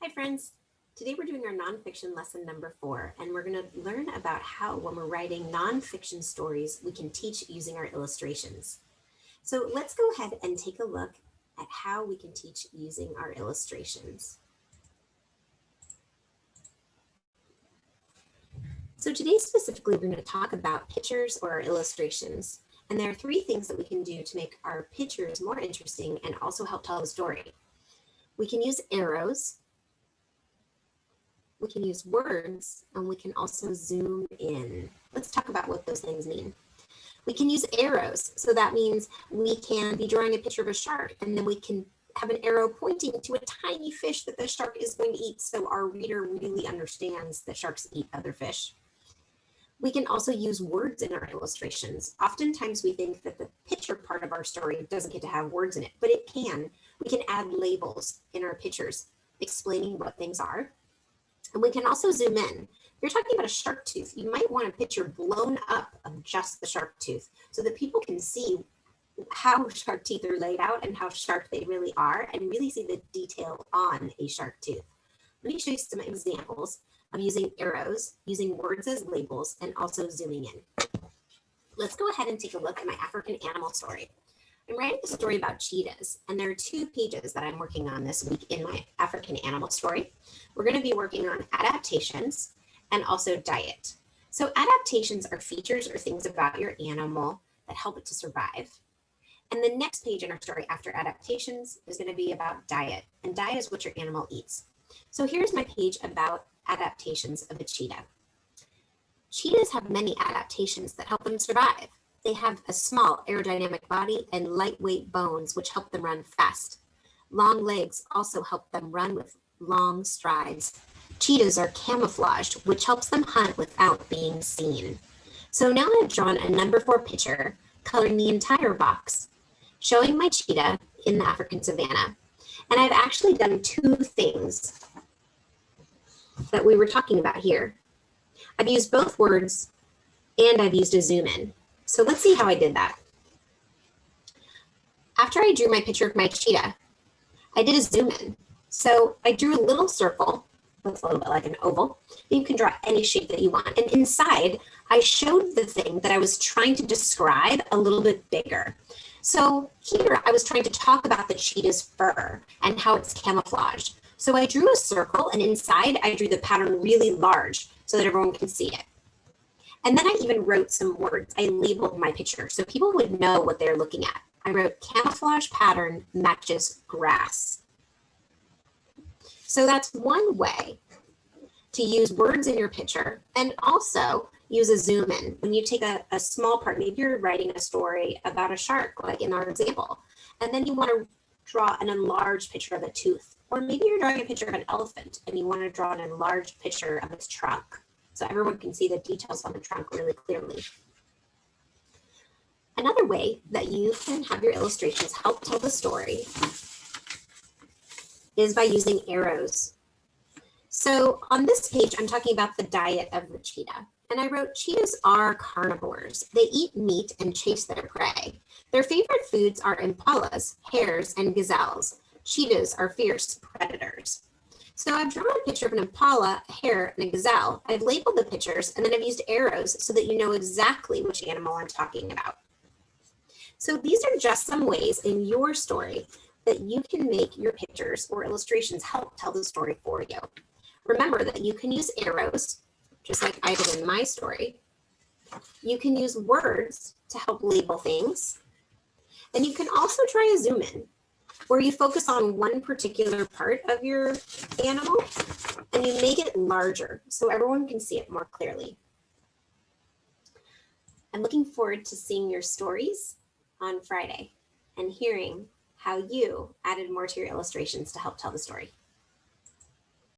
Hi friends, today we're doing our nonfiction lesson number 4, and we're going to learn about how when we're writing nonfiction stories, we can teach using our illustrations. So let's go ahead and take a look at how we can teach using our illustrations. So today specifically, we're going to talk about pictures or our illustrations. And there are 3 things that we can do to make our pictures more interesting and also help tell the story. We can use arrows, we can use words, and we can also zoom in. Let's talk about what those things mean. We can use arrows. So that means we can be drawing a picture of a shark, and then we can have an arrow pointing to a tiny fish that the shark is going to eat, so our reader really understands that sharks eat other fish. We can also use words in our illustrations. Oftentimes we think that the picture part of our story doesn't get to have words in it, but it can. We can add labels in our pictures explaining what things are. And we can also zoom in. If you're talking about a shark tooth, you might want a picture blown up of just the shark tooth so that people can see how shark teeth are laid out and how sharp they really are and really see the detail on a shark tooth. Let me show you some examples of using arrows, using words as labels, and also zooming in. Let's go ahead and take a look at my African animal story. I'm writing a story about cheetahs, and there are 2 pages that I'm working on this week in my African animal story. We're going to be working on adaptations and also diet. So adaptations are features or things about your animal that help it to survive. And the next page in our story after adaptations is going to be about diet, and diet is what your animal eats. So here's my page about adaptations of a cheetah. Cheetahs have many adaptations that help them survive. They have a small aerodynamic body and lightweight bones, which help them run fast. Long legs also help them run with long strides. Cheetahs are camouflaged, which helps them hunt without being seen. So now I've drawn a number 4 picture coloring the entire box, showing my cheetah in the African savanna. And I've actually done 2 things that we were talking about here. I've used both words and I've used a zoom in. So let's see how I did that. After I drew my picture of my cheetah, I did a zoom in. So I drew a little circle, looks a little bit like an oval. You can draw any shape that you want. And inside, I showed the thing that I was trying to describe a little bit bigger. So here I was trying to talk about the cheetah's fur and how it's camouflaged. So I drew a circle, and inside I drew the pattern really large so that everyone can see it. And then I even wrote some words. I labeled my picture so people would know what they're looking at. I wrote camouflage pattern matches grass. So that's one way to use words in your picture and also use a zoom in. When you take a small part, maybe you're writing a story about a shark, like in our example, and then you want to draw an enlarged picture of a tooth. Or maybe you're drawing a picture of an elephant and you want to draw an enlarged picture of its trunk so everyone can see the details on the trunk really clearly. Another way that you can have your illustrations help tell the story is by using arrows. So on this page, I'm talking about the diet of the cheetah. And I wrote, cheetahs are carnivores. They eat meat and chase their prey. Their favorite foods are impalas, hares, and gazelles. Cheetahs are fierce predators. So I've drawn a picture of an impala, a hare, and a gazelle. I've labeled the pictures, and then I've used arrows so that you know exactly which animal I'm talking about. So these are just some ways in your story that you can make your pictures or illustrations help tell the story for you. Remember that you can use arrows, just like I did in my story. You can use words to help label things. And you can also try a zoom in, where you focus on one particular part of your animal and you make it larger so everyone can see it more clearly. I'm looking forward to seeing your stories on Friday and hearing how you added more to your illustrations to help tell the story.